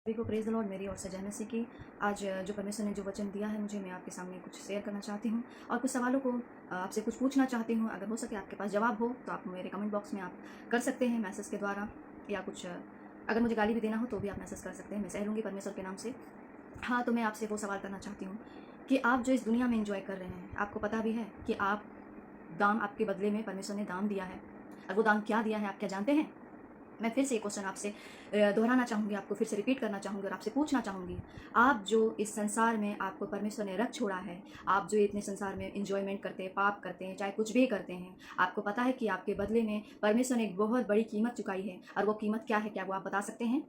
सभी को praise the Lord मेरी ओर से जय मसीह की। आज जो परमेश्वर ने जो वचन दिया है मुझे, मैं आपके सामने कुछ शेयर करना चाहती हूँ और कुछ सवालों को आपसे कुछ पूछना चाहती हूँ। अगर हो सके आपके पास जवाब हो तो आप मेरे कमेंट बॉक्स में आप कर सकते हैं मैसेज के द्वारा, या कुछ अगर मुझे गाली भी देना हो तो भी आप मैसेज कर सकते हैं, मैं सह लूँगी परमेश्वर के नाम से। हाँ, तो मैं आपसे वो सवाल करना चाहती हूँ कि आप जो इस दुनिया में एंजॉय कर रहे हैं, आपको पता भी है कि आप दाम आपके बदले में परमेश्वर ने दाम दिया है, और वो दाम क्या दिया है आप क्या जानते हैं? मैं फिर से ये क्वेश्चन आपसे दोहराना चाहूँगी, आपको फिर से रिपीट करना चाहूँगी और आपसे पूछना चाहूँगी। आप जो इस संसार में आपको परमेश्वर ने रख छोड़ा है, आप जो इतने संसार में एन्जॉयमेंट करते हैं, पाप करते हैं, चाहे कुछ भी करते हैं, आपको पता है कि आपके बदले में परमेश्वर ने एक बहुत बड़ी कीमत चुकाई है, और वो कीमत क्या है? क्या वो आप बता सकते हैं?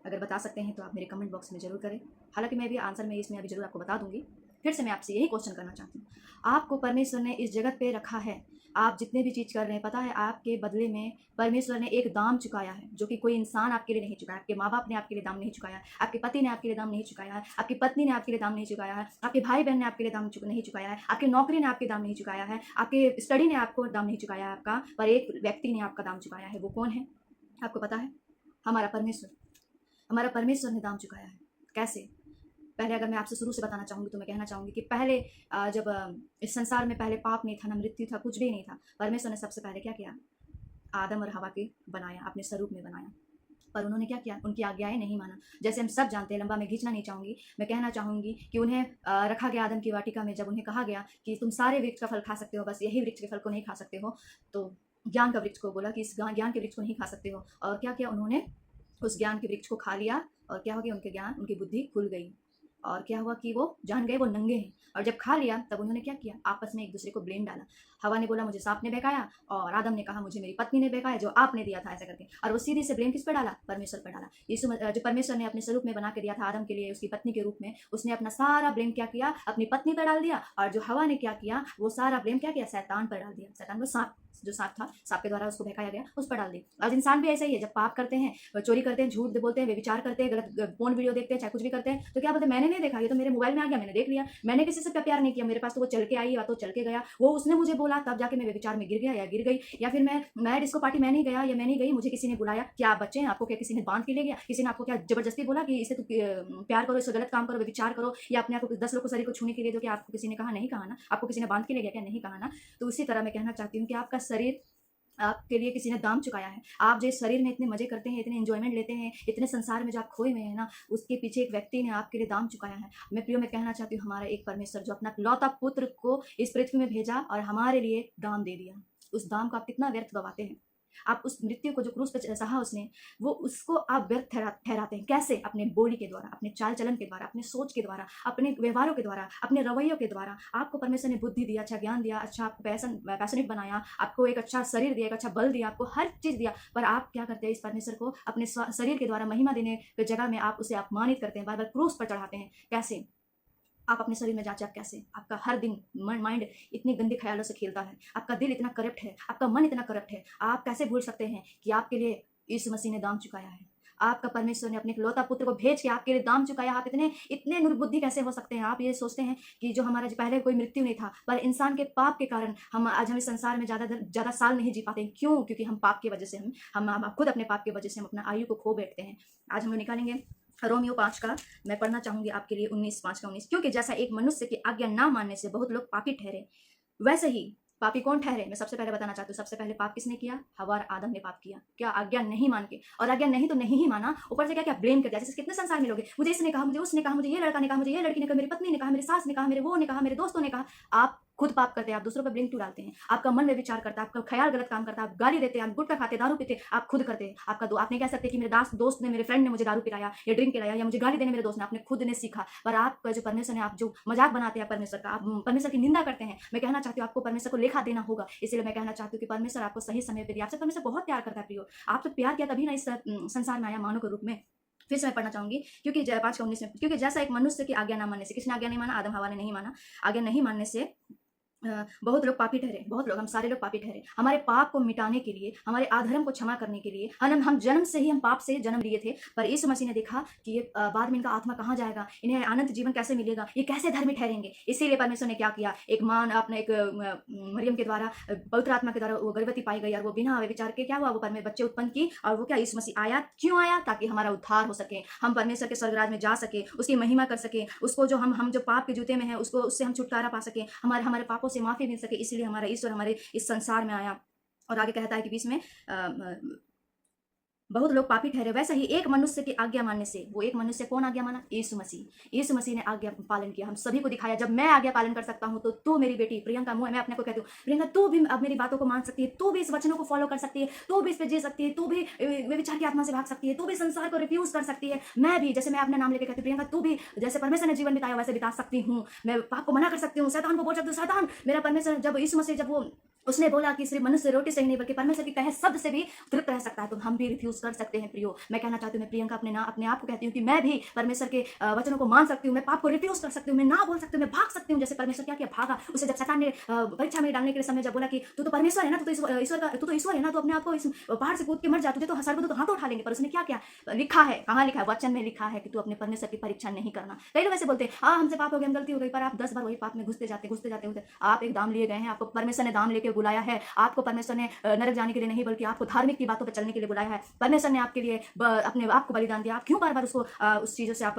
अगर बता सकते हैं तो आप मेरे कमेंट बॉक्स में ज़रूर करें। हालाँकि मैं भी आंसर में इसमें अभी ज़रूर आपको बता दूँगी। फिर से मैं आपसे यही क्वेश्चन करना चाहती हूँ। आपको परमेश्वर ने इस जगत पे रखा है, आप जितने भी चीज़ कर रहे हैं, पता है आपके बदले में परमेश्वर ने एक दाम चुकाया है, जो कि कोई इंसान आपके लिए नहीं चुकाया। आपके माँ-बाप ने आपके लिए दाम नहीं चुकाया है, आपके पति ने आपके लिए दाम नहीं चुकाया है, आपकी पत्नी ने आपके लिए दाम नहीं चुकाया है, आपके भाई-बहन ने आपके लिए दाम नहीं चुकाया है, आपकी नौकरी ने आपके दाम नहीं चुकाया है, आपके स्टडी ने आपको दाम नहीं चुकाया है आपका, पर एक व्यक्ति ने आपका दाम चुकाया है। वो कौन है? आपको पता है? हमारा परमेश्वर। हमारा परमेश्वर ने दाम चुकाया है। कैसे? पहले अगर मैं आपसे शुरू से बताना चाहूँगी तो मैं कहना चाहूँगी कि पहले जब इस संसार में पहले पाप नहीं था, ना मृत्यु था, कुछ भी नहीं था। परमेश्वर ने सबसे पहले क्या किया? आदम और हवा को बनाया, अपने स्वरूप में बनाया। पर उन्होंने क्या किया? उनकी आज्ञाएँ नहीं माना। जैसे हम सब जानते हैं, लंबा मैं खींचना नहीं चाहूँगी। मैं कहना चाहूँगी कि उन्हें रखा गया आदम की वाटिका में, जब उन्हें कहा गया कि तुम सारे वृक्ष का फल खा सकते हो, बस यही वृक्ष के फल को नहीं खा सकते हो। तो ज्ञान का वृक्ष को बोला कि इस ज्ञान के वृक्ष को नहीं खा सकते हो, और क्या किया उन्होंने? उस ज्ञान के वृक्ष को खा लिया, और क्या हो गया? उनके ज्ञान, उनकी बुद्धि खुल गई, और क्या हुआ कि वो जान गए वो नंगे हैं। और जब खा लिया तब उन्होंने क्या किया? आपस में एक दूसरे को ब्लेम डाला। हवा ने बोला मुझे सांप ने बहकाया, और आदम ने कहा मुझे मेरी पत्नी ने बहकाया, जो आपने दिया था ऐसा करके। और वो सीधे से ब्लेम किस पे डाला? परमेश्वर पे डाला। जो परमेश्वर ने अपने स्वरूप में बना के दिया था आदम के लिए, उसकी पत्नी के रूप में, उसने अपना सारा ब्लेम क्या किया? अपनी पत्नी पर डाल दिया। और जो हवा ने क्या किया? वो सारा ब्लेम क्या किया? शैतान पर डाल दिया। शैतान को, सांप, जो सांप था, सांप के द्वारा उसको बहकाया गया, उस पर डाल दिया। आज इंसान भी ऐसा ही है, जब पाप करते हैं, चोरी करते हैं, झूठ बोलते हैं, व्यभिचार करते हैं, गलत फोन वीडियो देखते हैं, चाहे कुछ भी करते हैं, तो क्या बोलते हैं? मैंने नहीं देखा, ये तो मेरे मोबाइल में आ गया, मैंने देख लिया, मैंने किसी से प्यार नहीं किया, मेरे पास तो वो चल के आई या तो चल के गया, वो उसने मुझे बोला तब जाके मैं व्यभिचार में गिर गया या गिर गई, या फिर मैं डिस्को पार्टी में नहीं गया या मैं नहीं गई, मुझे किसी ने बुलाया। क्या आप बच्चे हैं? आपको क्या किसी ने बांध के ले गया? किसी ने आपको क्या जबरदस्ती बोला कि इसे प्यार करो, इससे गलत काम करो, व्यभिचार करो, या अपने आप को 10 लोग को शरीर को छूने के लिए दो? क्या आपको किसी ने कहा? नहीं कहा ना। आपको किसी ने बांध के ले गया क्या? नहीं कहा ना। तो उसी तरह मैं कहना चाहती हूँ कि आपका शरीर, आपके लिए किसी ने दाम चुकाया है। आप जो इस शरीर में इतने मजे करते हैं, इतने एंजॉयमेंट लेते हैं, इतने संसार में जो आप खोए हुए हैं ना, उसके पीछे एक व्यक्ति ने आपके लिए दाम चुकाया है। मैं प्रियो मैं कहना चाहती हूँ, हमारा एक परमेश्वर जो अपना लौता पुत्र को इस पृथ्वी में भेजा और हमारे लिए दाम दे दिया, उस दाम को आप कितना व्यर्थ गवाते हैं। आप उस मृत्यु को जो क्रूस पे सहा उसने, वो उसको आप व्यर्थ ठहराते हैं। कैसे? अपने बोली के द्वारा, अपने चाल चलन के द्वारा, अपने सोच के द्वारा, अपने व्यवहारों के द्वारा, अपने रवैयों के द्वारा। आपको परमेश्वर ने बुद्धि दिया, अच्छा ज्ञान दिया, अच्छा आपको पैशनेट बनाया, आपको एक अच्छा शरीर दिया, एक अच्छा बल दिया, आपको हर चीज दिया, पर आप क्या करते हैं? इस परमेश्वर को अपने शरीर के द्वारा महिमा देने की जगह में आप उसे अपमानित करते हैं, बार बार क्रूस पर चढ़ाते हैं। कैसे? आप अपने शरीर में जांचें, आप कैसे? आपका हर दिन माइंड इतनी गंदे ख्यालों से खेलता है, आपका दिल इतना करप्ट है, आपका मन इतना करप्ट है। आप कैसे भूल सकते हैं कि आपके लिए यीशु मसीह ने दाम चुकाया है? आपका परमेश्वर ने अपने इकलौता पुत्र को भेज के आपके लिए दाम चुकाया। आप इतने इतने निर्बुद्धि कैसे हो सकते हैं? आप ये सोचते हैं कि जो हमारा पहले कोई मृत्यु नहीं था, पर इंसान के पाप के कारण हम इस संसार में ज्यादा साल नहीं जी पाते। क्यों? क्योंकि हम पाप की वजह से, हम खुद अपने पाप की वजह से हम अपना आयु को खो बैठते हैं। आज हम लोग निकालेंगे रोमियो 5 का, मैं पढ़ना चाहूंगी आपके लिए 19, 5 का 19। क्योंकि जैसा एक मनुष्य की आज्ञा ना मानने से बहुत लोग पापी ठहरे, वैसे ही पापी कौन ठहरे? मैं सबसे पहले बताना चाहती हूँ, सबसे पहले पाप किसने किया? हवा और आदम ने पाप किया। क्या? आज्ञा नहीं मान के। और आज्ञा नहीं तो नहीं ही माना, ऊपर से क्या क्या ब्लेम कर दिया। जैसे कितने संसार में लोग हैं, मुझे इसने कहा, मुझे उसने कहा, मुझे ये लड़का ने कहा, मुझे ये लड़की ने कहा, मेरी पत्नी ने कहा, मेरी सास ने कहा, मेरे वो ने कहा, मेरे दोस्तों ने कहा। आप खुद पाप करते हैं, आप दूसरों पर ब्लेम क्यों डालते हैं? आपका मन व्यभिचार करता है, आपका ख्याल गलत काम करता है, आप गाली देते हैं, आप गुटखा खाते, दारू पीते, आप खुद करते हैं। आप नहीं कह सकते कि मेरे दोस्त ने, मेरे फ्रेंड ने मुझे दारू पिलाया या ड्रिंक पिलाया या मुझे गाली देने मेरे दोस्त ने, आपने खुद ने सीखा। पर आपका जो परमेश्वर ने, आप जो मजाक बनाते हैं परमेश्वर का, आप परमेश्वर की निंदा करते हैं। मैं कहना चाहती हूँ आपको परमेश्वर को लेखा देना होगा। इसलिए मैं कहना चाहती हूँ कि परमेश्वर आपको सही समय पे दिया। आपसे परमेश्वर बहुत प्यार करता है प्रियो। आपसे प्यार किया तभी ना इस संसार में आया मानव के रूप में। फिर से मैं पढ़ना चाहूंगी, क्योंकि 5 का 19 में, क्योंकि जैसा एक मनुष्य की आज्ञा ना मानने से, किसने आज्ञा नहीं माना? आदम हवा ने नहीं माना। आज्ञा नहीं मानने से बहुत लोग पापी ठहरे, बहुत लोग, हम सारे लोग पापी ठहरे। हमारे पाप को मिटाने के लिए, हमारे अधर्म को क्षमा करने के लिए, हम जन्म से ही हम पाप से जन्म लिए थे। पर यीशु मसीह ने देखा कि ये बाद में इनका आत्मा कहाँ जाएगा, इन्हें अनंत जीवन कैसे मिलेगा, ये कैसे धर्मी ठहरेंगे। इसीलिए परमेश्वर ने क्या किया, एक माँ अपने एक मरियम के द्वारा, पवित्र आत्मा के द्वारा वो गर्भवती पाई गई, और वो बिना विचार के क्या हुआ, वो बच्चे उत्पन्न की। और वो क्या, यीशु मसीह आया, क्यों आया, ताकि हमारा उद्धार हो सके, हम परमेश्वर के स्वर्गराज में जा सके, उसकी महिमा कर सके, उसको जो हम जो पाप के जूते में हैं, उसको उससे हम छुटकारा पा सके, हमारे हमारे पापों से माफी मिल सके। इसलिए हमारा ईश्वर हमारे इस संसार में आया। और आगे कहता है कि बीच में बहुत लोग पापी ठहरे, वैसे ही एक मनुष्य की आज्ञा मानने से, वो एक मनुष्य कौन आज्ञा माना, यीशु मसीह। यीशु मसीह ने आज्ञा पालन किया, हम सभी को दिखाया, जब मैं आज्ञा पालन कर सकता हूँ तो तू मेरी बेटी प्रियंका, मैं अपने को कहती हूँ, प्रियंका तू भी अब मेरी बातों को मान सकती है, तू भी इस वचनों को फॉलो कर सकती है, तू भी इस पे जी सकती है, तू भी विचार की आत्मा से भाग सकती है, तू भी संसार को रिफ्यूज कर सकती है। मैं भी, जैसे मैं अपना नाम लेकर कहती हूँ, प्रियंका तू भी जैसे परमेश्वर ने जीवन बिताया वैसे बिता सकती हूँ। मैं पाप को मना कर सकती हूँ, शैतान को बोल सकती हूँ, शैतान मेरा परमेश्वर, जब यीशु मसीह जब वो उसने बोला कि सिर्फ मनुष्य रोटी से ही नहीं बल्कि परमेश्वर की कहे शब्द से भी तृप्त रह सकता है, तो हम भी रिफ्यूज कर सकते हैं। प्रियो, मैं कहना चाहती हूँ, मैं प्रियंका अपने आप को कहती हूँ कि मैं भी परमेश्वर के वचनों को मान सकती हूँ, मैं पाप को रिफ्यूज कर सकती हूँ, मैं ना बोल सकती हूँ, मैं भाग सकती हूँ। जैसे परमेश्वर क्या किया, भागा। उसे जब शैतान ने परीक्षा में डालने के समय जब बोला कि तू तो परमेश्वर है ना, तू तो ईश्वर है ना, तो अपने आप को इस पहाड़ से कूद के मर जा, तुझे तो सर्वदूत हाथ उठा लेंगे। पर उसने क्या किया, लिखा है, कहाँ लिखा है, वचन में लिखा है कि तू अपने परमेश्वर की परीक्षा नहीं करना। कई लोग ऐसे बोलते हैं, हाँ हमसे पाप हो गया, हम गलती हो गई, पर आप 10 बार वही पाप में घुसते जाते आप एक दाम लिए गए हैं, आपको परमेश्वर ने दाम लेके बुलाया है। आपको परमेश्वर ने नरक जाने के लिए नहीं बल्कि आपको धार्मिक की बातों पर चलने के लिए बुलाया है। परमेश्वर ने आपके लिए अपने आप को बलिदान दिया। आप क्यों बार बार उसको उस चीजों से आप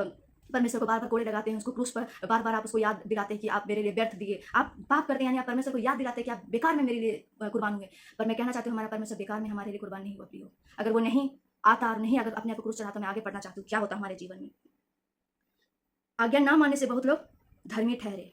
परमेश्वर को बार बार कोड़े लगाते हैं, उसको क्रूस पर बार बार आप उसको याद दिलाते हैं कि आप मेरे लिए व्यर्थ दिए, आप पाप करते हैं, यानी आप परमेश्वर को याद दिलाते हैं कि आप बेकार में मेरे लिए कुर्बान हुए। पर मैं कहना चाहती हूँ, हमारा परमेश्वर बेकार में हमारे लिए कुर्बान नहीं हुआ। प्रियो, अगर वो नहीं आता और नहीं अगर अपने आप को क्रूस चढ़ाता, मैं आगे पढ़ना चाहती हूँ क्या होता हमारे जीवन में। आज्ञा ना मानने से बहुत लोग धर्मी ठहरे।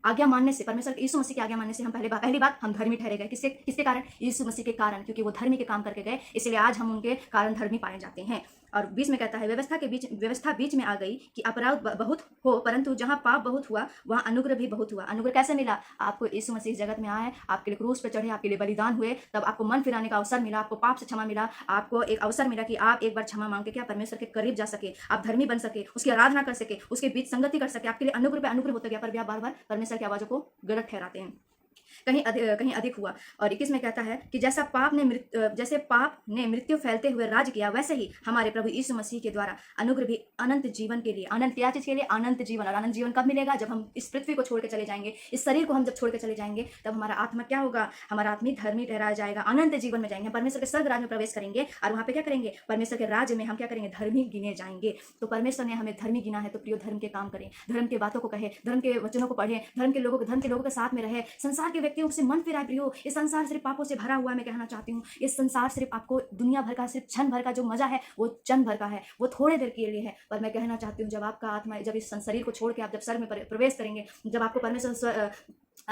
आज्ञा मानने से, परमेश्वर यीशु मसीह की आज्ञा मानने से हम पहली बात हम धर्मी ठहरे गए। किसके कारण, यीशु मसीह के कारण, क्योंकि वो धर्मी के काम करके गए, इसलिए आज हम उनके कारण धर्मी पाए जाते हैं। और बीच में कहता है, व्यवस्था बीच में आ गई कि अपराध बहुत हो, परंतु जहाँ पाप बहुत हुआ वहाँ अनुग्रह भी बहुत हुआ। अनुग्रह कैसे मिला, आपको यीशु मसीह इस जगत में आए, आपके लिए क्रूस पर चढ़े, आपके लिए बलिदान हुए, तब आपको मन फिराने का अवसर मिला, आपको पाप से क्षमा मिला, आपको एक अवसर मिला कि आप एक बार क्षमा मांग के क्या परमेश्वर के करीब जा सके, आप धर्मी बन सके, उसकी आराधना कर सके, उसके बीच संगति कर सके। आपके लिए अनुग्रह पे अनुग्रह होता गया, पर बार बार परमेश्वर की आवाज़ों को गलत ठहराते हैं, कहीं अधिक हुआ। और 21 में कहता है कि जैसे पाप ने मृत्यु फैलते हुए राज किया, वैसे ही हमारे प्रभु यीशु मसीह के द्वारा अनुग्रह भी अनंत जीवन के लिए, अनंत क्या चीज के लिए, अनंत जीवन। और अनंत जीवन कब मिलेगा, जब हम इस पृथ्वी को छोड़ के चले जाएंगे, इस शरीर को हम जब छोड़ के चले जाएंगे, तब हमारा आत्मा क्या होगा, हमारा आत्मा धर्मी ठहराया जाएगा, अनंत जीवन में जाएंगे, परमेश्वर के स्वर्ग राज में प्रवेश करेंगे। और वहां पे क्या करेंगे, परमेश्वर के राज्य में हम क्या करेंगे, धर्मी गिने जाएंगे। तो परमेश्वर ने हमें धर्मी गिना है, तो प्रियो धर्म के काम करें, धर्म के बातों को कहे, धर्म के वचनों को पढ़े, धर्म के लोगों के साथ में रहे, संसार के व्यक्तियों से मन फिराए। प्रियो, ये संसार सिर्फ पापों से भरा हुआ है। मैं कहना चाहती हूँ, ये संसार सिर्फ आपको दुनिया भर का, सिर्फ क्षण भर का जो मजा है वो क्षण भर का है, वो थोड़े देर के लिए है। पर मैं कहना चाहती हूँ, जब आपका आत्मा, जब इस शरीर को छोड़ के आप जब स्वर्ग में प्रवेश करेंगे, जब आपको परमेश्वर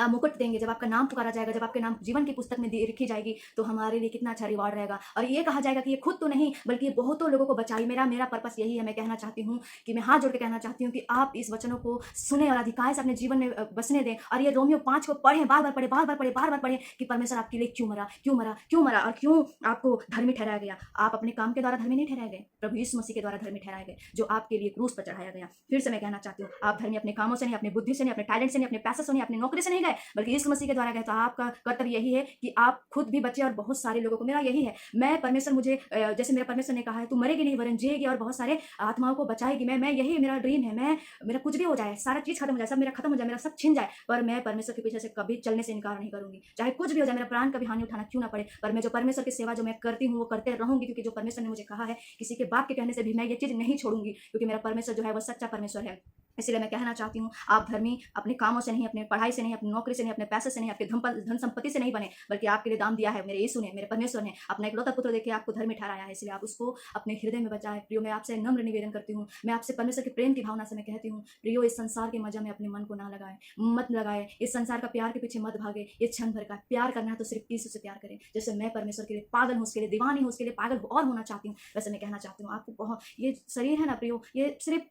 मुकुट देंगे, जब आपका नाम पुकारा जाएगा, जब आपके नाम जीवन की पुस्तक में लिखी जाएगी, तो हमारे लिए कितना अच्छा रिवार्ड रहेगा। और ये कहा जाएगा कि ये खुद तो नहीं बल्कि ये बहुतों लोगों को बचाई। मेरा पर्पस यही है। मैं कहना चाहती हूँ कि मैं हाथ जोड़ के कहना चाहती हूँ कि आप इस वचनों को सुने और अधिकार से अपने जीवन में बसने दें। और ये रोमियो 5 को पढ़ें, बार बार पढ़ें कि परमेश्वर आपके लिए क्यों मरा और क्यों आपको धर्मी ठहराया गया। आप अपने काम के द्वारा धर्मी नहीं ठहराए गए, प्रभु यीशु मसीह के द्वारा धर्मी ठहराए गए, जो आपके लिए क्रूस पर चढ़ाया गया। फिर से मैं कहना चाहती हूँ, आप धर्मी अपने कामों से नहीं, अपने बुद्धि से नहीं, अपने टैलेंट से नहीं, अपने पैसे से नहीं, अपनी नौकरी से नहीं गए, बल्कि यीशु मसीह के द्वारा गए। तो आपका कर्तव्य यही है कि आप खुद भी बचे और बहुत सारे लोगों को, मेरा यही है, मैं परमेश्वर मुझे जैसे मेरा परमेश्वर ने कहा है, तू मरेगी नहीं वरन जिएगी और बहुत सारे आत्माओं को बचाएगी। मैं यही मेरा ड्रीम है। मेरा कुछ भी हो जाए, सारा चीज खत्म हो जाए, सब मेरा खत्म हो जाए, मेरा सब छिन जाए, पर मैं परमेश्वर के पीछे से कभी चलने से इनकार नहीं करूंगी। चाहे कुछ भी हो जाए, मेरा प्राण कभी हानि उठाना क्यों ना पड़े, पर मैं जो परमेश्वर की सेवा जो मैं करती हूँ वो करते रहूंगी, क्योंकि जो परमेश्वर ने मुझे कहा है, किसी के बाप के कहने से भी मैं ये चीज नहीं छोड़ूंगी, क्योंकि मेरा परमेश्वर जो है वो सच्चा परमेश्वर है। इसलिए मैं कहना चाहती हूँ, आप धर्मी अपने कामों से नहीं, अपने पढ़ाई से नहीं, अपनी नौकरी से नहीं, अपने पैसे से नहीं, आपके धन संपत्ति से नहीं बने, बल्कि आपके लिए दाम दिया है मेरे यीशु ने, मेरे परमेश्वर ने अपना इकलौता पुत्र देके आपको धर्मी ठहराया है। इसलिए आप उसको अपने हृदय में बचाएं। प्रियो, मैं आपसे नम्र निवेदन करती हूँ, मैं आपसे परमेश्वर के प्रेम की भावना से मैं कहती हूँ, प्रियो इस संसार के मजा में अपने मन को ना लगाए, मत लगाए, इस संसार का प्यार के पीछे मत भागे। ये क्षण भर का प्यार करना है तो सिर्फ यीशु से प्यार करें। जैसे मैं परमेश्वर के लिए पागल हूँ, उसके लिए दीवानी हूँ, उसके लिए पागल और होना चाहती हूँ, वैसे मैं कहना चाहती हूँ आपको बहुत, ये शरीर है ना प्रियो, ये सिर्फ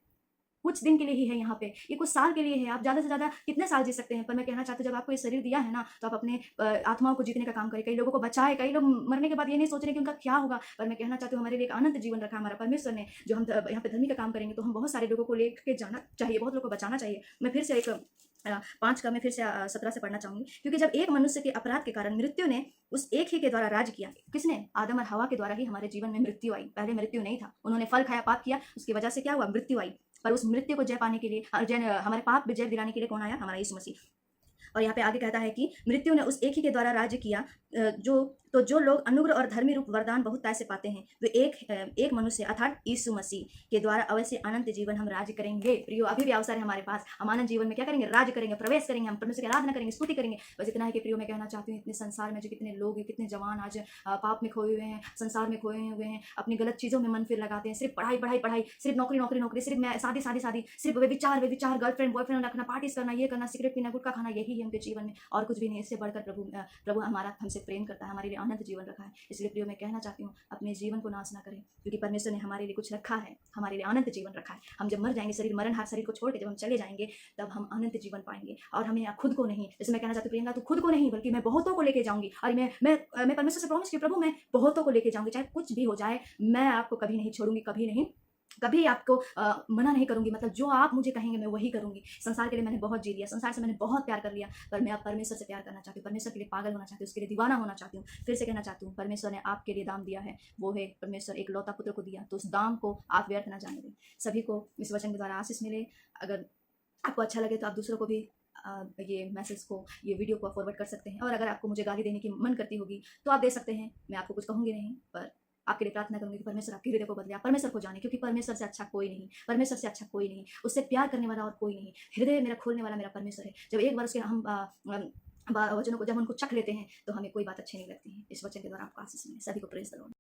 कुछ दिन के लिए ही है यहाँ पे, ये कुछ साल के लिए है। आप ज़्यादा से ज़्यादा कितने साल जी सकते हैं? पर मैं कहना चाहती हूँ, जब आपको ये शरीर दिया है ना, तो आप अपने आत्माओं को जीतने का काम करें, कई लोगों को बचाएँ। कई लोग मरने के बाद ये नहीं सोच रहे कि उनका क्या होगा, पर मैं कहना चाहती हूँ, हमारे लिए एक अनंत जीवन रखा है हमारा परमेश्वर ने। जो हम यहाँ पे धर्मी का काम करेंगे, तो हम बहुत सारे लोगों को लेके जाना चाहिए, बहुत लोगों को बचाना चाहिए। मैं फिर से एक 5 का मैं फिर से 17 से पढ़ना चाहूँगी। क्योंकि जब एक मनुष्य के अपराध के कारण मृत्यु ने उस एक ही के द्वारा राज किया। किसने? आदम और हवा के द्वारा ही हमारे जीवन में मृत्यु आई। पहले मृत्यु नहीं था, उन्होंने फल खाया, पाप किया, उसकी वजह से क्या हुआ? मृत्यु आई। पर उस मृत्यु को जय पाने के लिए, हमारे पाप पे जय दिलाने के लिए कौन आया? हमारा यीशु मसीह। और यहाँ पे आगे कहता है कि मृत्यु ने उस एक ही के द्वारा राज्य किया, जो लोग अनुग्रह और धर्मी रूप वरदान बहुताय से पाते हैं, वे एक मनुष्य अर्थात यीशु मसीह के द्वारा अवश्य अनंत जीवन हम राज्य करेंगे। प्रियो, अभी भी अवसर है हमारे पास। हम अनंत जीवन में क्या करेंगे? राज्य करेंगे, प्रवेश करेंगे, हम परमेश्वर की आराधना करेंगे, स्तुति करेंगे। बस इतना है कि प्रियो, मैं कहना चाहती हूँ, इतने संसार में जो कितने लोग हैं, कितने जवान आज पाप में खोए हुए हैं, संसार में खोए हुए हैं, अपनी गलत चीज़ों में मन फिर लगाते हैं, सिर्फ पढ़ाई पढ़ाई पढ़ाई, सिर्फ नौकरी नौकरी नौकरी, सिर्फ मैं शादी शादी शादी, सिर्फ वे विचार गर्लफ्रेंड बॉयफ्रेंड रखना, पार्टीज करना, ये करना, सिगरेट पीना, गुटखा खाना, यही है उनके जीवन में और कुछ भी नहीं। इससे बढ़कर प्रभु हमारा हमसे प्रेम करता है, हमारे लिए अनंत जीवन रखा है। इसलिए प्रियो, मैं कहना चाहती हूँ, अपने जीवन को नाश ना करें, क्योंकि परमेश्वर ने हमारे लिए कुछ रखा है, हमारे लिए अनंत जीवन रखा है। हम जब मर जाएंगे, मरणहार शरीर को छोड़ के जब हम चले जाएंगे, तब हम अनंत जीवन पाएंगे। और हमें खुद को नहीं, जैसे मैं कहना चाहती हूँ प्रियंका, तो खुद को नहीं, बल्कि मैं बहुतों को लेके जाऊंगी। और मैं परमेश्वर से प्रॉमिस की, प्रभु मैं बहुतों को लेके जाऊंगी, चाहे कुछ भी हो जाए, मैं आपको कभी नहीं छोड़ूंगी, कभी नहीं, कभी आपको मना नहीं करूंगी। मतलब जो आप मुझे कहेंगे मैं वही करूंगी। संसार के लिए मैंने बहुत जी लिया, संसार से मैंने बहुत प्यार कर लिया, पर मैं अब परमेश्वर से प्यार करना चाहती हूँ, परमेश्वर के लिए पागल होना चाहती हूँ, उसके लिए दीवाना होना चाहती हूँ। फिर से कहना चाहती हूँ, परमेश्वर ने आपके लिए दाम दिया है, वो है परमेश्वर एक लौता पुत्र को दिया, तो उस दाम को आप व्यर्थ ना जाने दें। सभी को इस वचन के द्वारा आशीष मिले। अगर आपको अच्छा लगे तो आप दूसरों को भी ये मैसेज को, ये वीडियो को फॉरवर्ड कर सकते हैं। और अगर आपको मुझे गाली देने की मन करती होगी तो आप दे सकते हैं, मैं आपको कुछ कहूँगी नहीं, पर आपके लिए प्रार्थना करूंगी कि परमेश्वर आपके हृदय को बदले, आप परमेश्वर को जाने, क्योंकि परमेश्वर से अच्छा कोई नहीं, परमेश्वर से अच्छा कोई नहीं, उससे प्यार करने वाला और कोई नहीं। हृदय मेरा खोलने वाला मेरा परमेश्वर है। जब एक बार उसके हम वचनों को जब उनको चख लेते हैं, तो हमें कोई बात अच्छी नहीं लगती है। इस वचन के द्वारा आपको आशीष मिले। सभी को प्रेज द लॉर्ड।